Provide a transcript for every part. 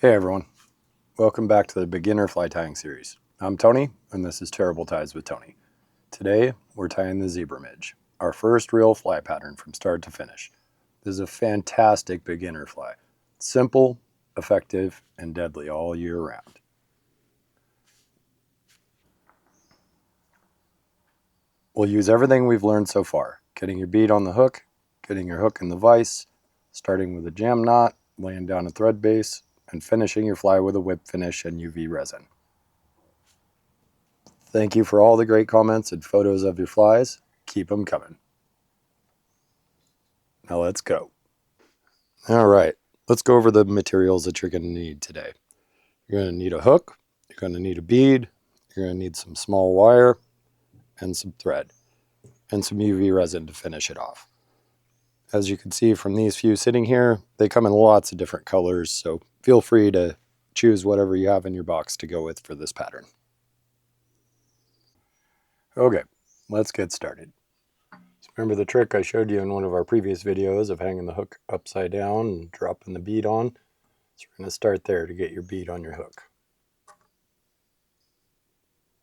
Hey everyone, welcome back to the Beginner Fly Tying Series. I'm Tony, and this is Terrible Ties with Tony. Today, we're tying the Zebra Midge, our first real fly pattern from start to finish. This is a fantastic beginner fly. Simple, effective, and deadly all year round. We'll use everything we've learned so far, getting your bead on the hook, getting your hook in the vise, starting with a jam knot, laying down a thread base, and finishing your fly with a whip finish and UV resin. Thank you for all the great comments and photos of your flies. Keep them coming. Now let's go. All right, let's go over the materials that you're going to need today. You're going to need a hook, you're going to need a bead, you're going to need some small wire, and some thread, and some UV resin to finish it off. As you can see from these few sitting here, they come in lots of different colors, so feel free to choose whatever you have in your box to go with for this pattern. Okay, let's get started. So remember the trick I showed you in one of our previous videos of hanging the hook upside down and dropping the bead on? So we're going to start there to get your bead on your hook.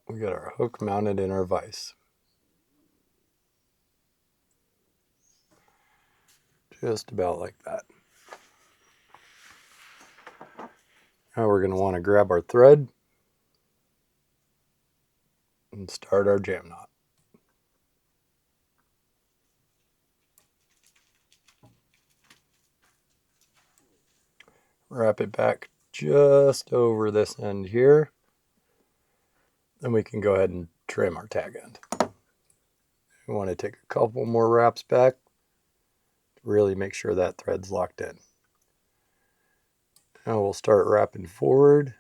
We got our hook mounted in our vise. Just about like that. Now we're going to want to grab our thread and start our jam knot. Wrap it back just over this end here. Then we can go ahead and trim our tag end. We want to take a couple more wraps back to really make sure that thread's locked in. Now we'll start wrapping forward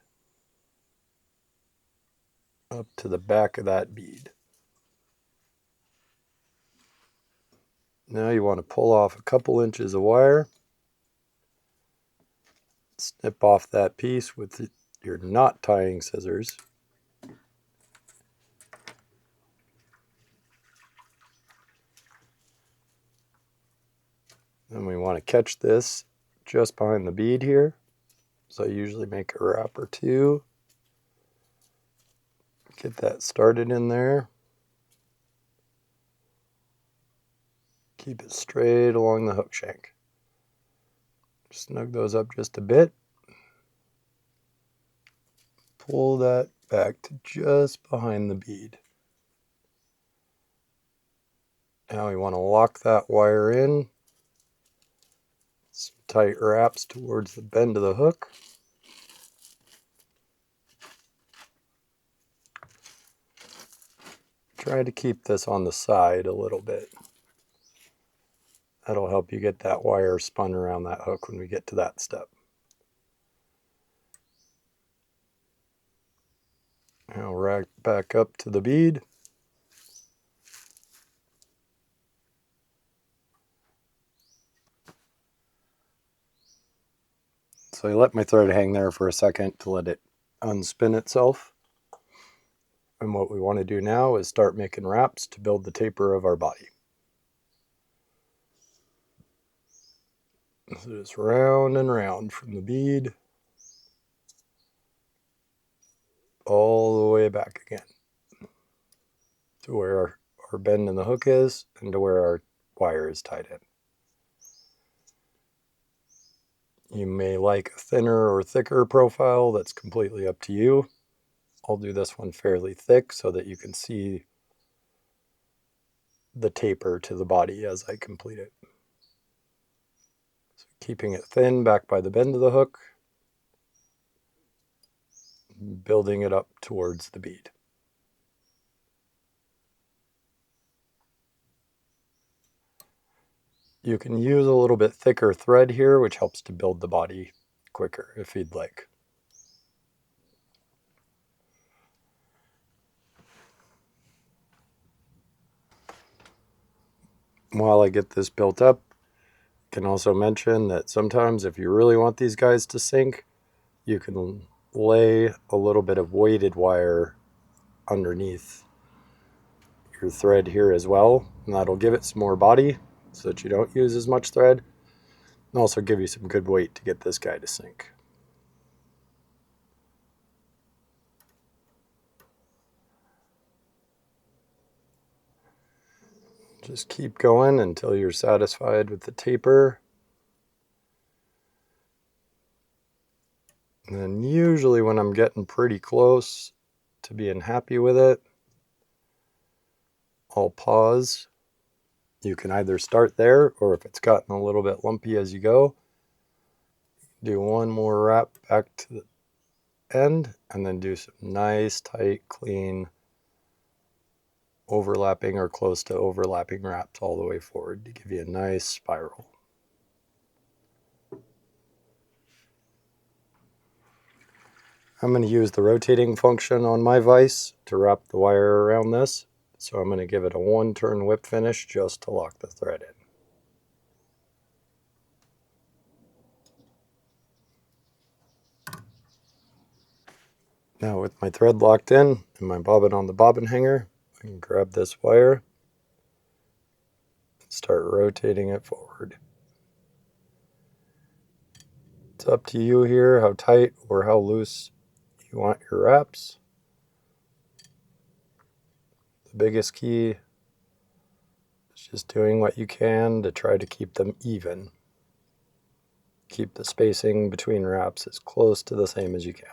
up to the back of that bead. Now you want to pull off a couple inches of wire. Snip off that piece with your knot tying scissors. Then we want to catch this just behind the bead here. So I usually make a wrap or two. Get that started in there. Keep it straight along the hook shank. Snug those up just a bit. Pull that back to just behind the bead. Now we want to lock that wire in. Some tight wraps towards the bend of the hook. Try to keep this on the side a little bit. That'll help you get that wire spun around that hook when we get to that step. Now rack back up to the bead. So I let my thread hang there for a second to let it unspin itself. And what we want to do now is start making wraps to build the taper of our body. So just round and round from the bead all the way back again to where our bend in the hook is and to where our wire is tied in. You may like a thinner or thicker profile, that's completely up to you. I'll do this one fairly thick so that you can see the taper to the body as I complete it. So keeping it thin back by the bend of the hook, building it up towards the bead. You can use a little bit thicker thread here, which helps to build the body quicker if you'd like. While I get this built up, I can also mention that sometimes if you really want these guys to sink, you can lay a little bit of weighted wire underneath your thread here as well, and that'll give it some more body so that you don't use as much thread, and also give you some good weight to get this guy to sink. Just keep going until you're satisfied with the taper. And then usually when I'm getting pretty close to being happy with it, I'll pause. You can either start there, or if it's gotten a little bit lumpy as you go, do one more wrap back to the end, and then do some nice, tight, clean, overlapping or close to overlapping wraps all the way forward to give you a nice spiral. I'm going to use the rotating function on my vise to wrap the wire around this. So I'm going to give it a 1-turn whip finish just to lock the thread in. Now with my thread locked in and my bobbin on the bobbin hanger, I can grab this wire and start rotating it forward. It's up to you here how tight or how loose you want your wraps. The biggest key is just doing what you can to try to keep them even. Keep the spacing between wraps as close to the same as you can.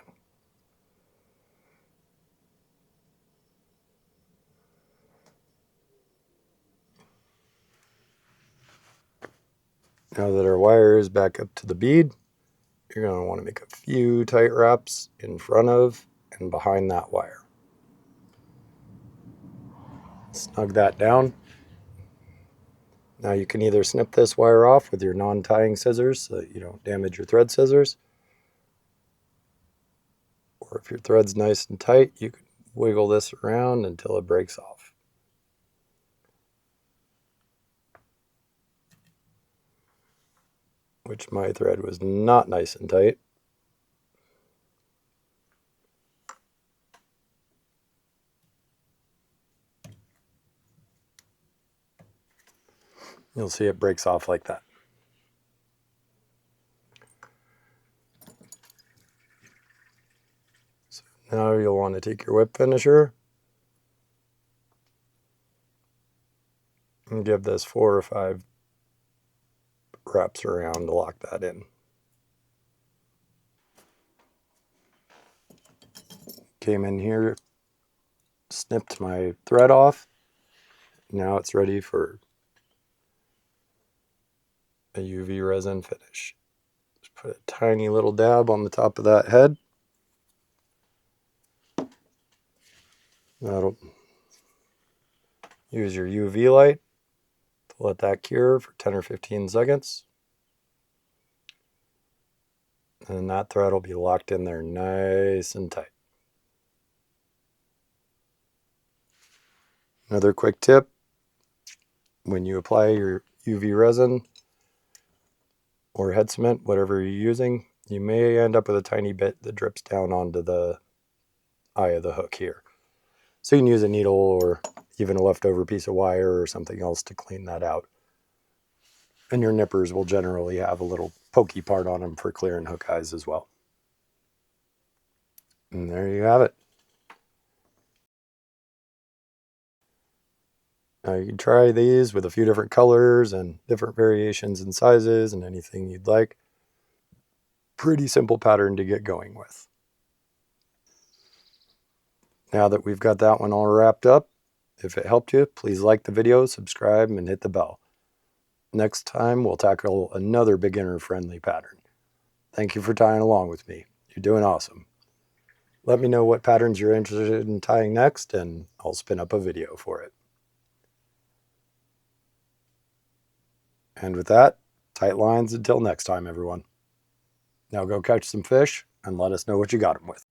Now that our wire is back up to the bead, you're going to want to make a few tight wraps in front of and behind that wire. Snug that down. Now you can either snip this wire off with your non-tying scissors so that you don't damage your thread scissors, or if your thread's nice and tight, you can wiggle this around until it breaks off. Which my thread was not nice and tight. You'll see it breaks off like that. So now you'll want to take your whip finisher and give this 4 or 5 wraps around to lock that in. Came in here, snipped my thread off. Now it's ready for a UV resin finish. Just put a tiny little dab on the top of that head. That'll use your UV light to let that cure for 10 or 15 seconds. And that thread will be locked in there nice and tight. Another quick tip, when you apply your UV resin or head cement, whatever you're using, you may end up with a tiny bit that drips down onto the eye of the hook here. So you can use a needle or even a leftover piece of wire or something else to clean that out. And your nippers will generally have a little pokey part on them for clearing hook eyes as well. And there you have it. Now you can try these with a few different colors and different variations in sizes and anything you'd like. Pretty simple pattern to get going with. Now that we've got that one all wrapped up, if it helped you, please like the video, subscribe, and hit the bell. Next time, we'll tackle another beginner-friendly pattern. Thank you for tying along with me. You're doing awesome. Let me know what patterns you're interested in tying next, and I'll spin up a video for it. And with that, tight lines until next time, everyone. Now go catch some fish and let us know what you got them with.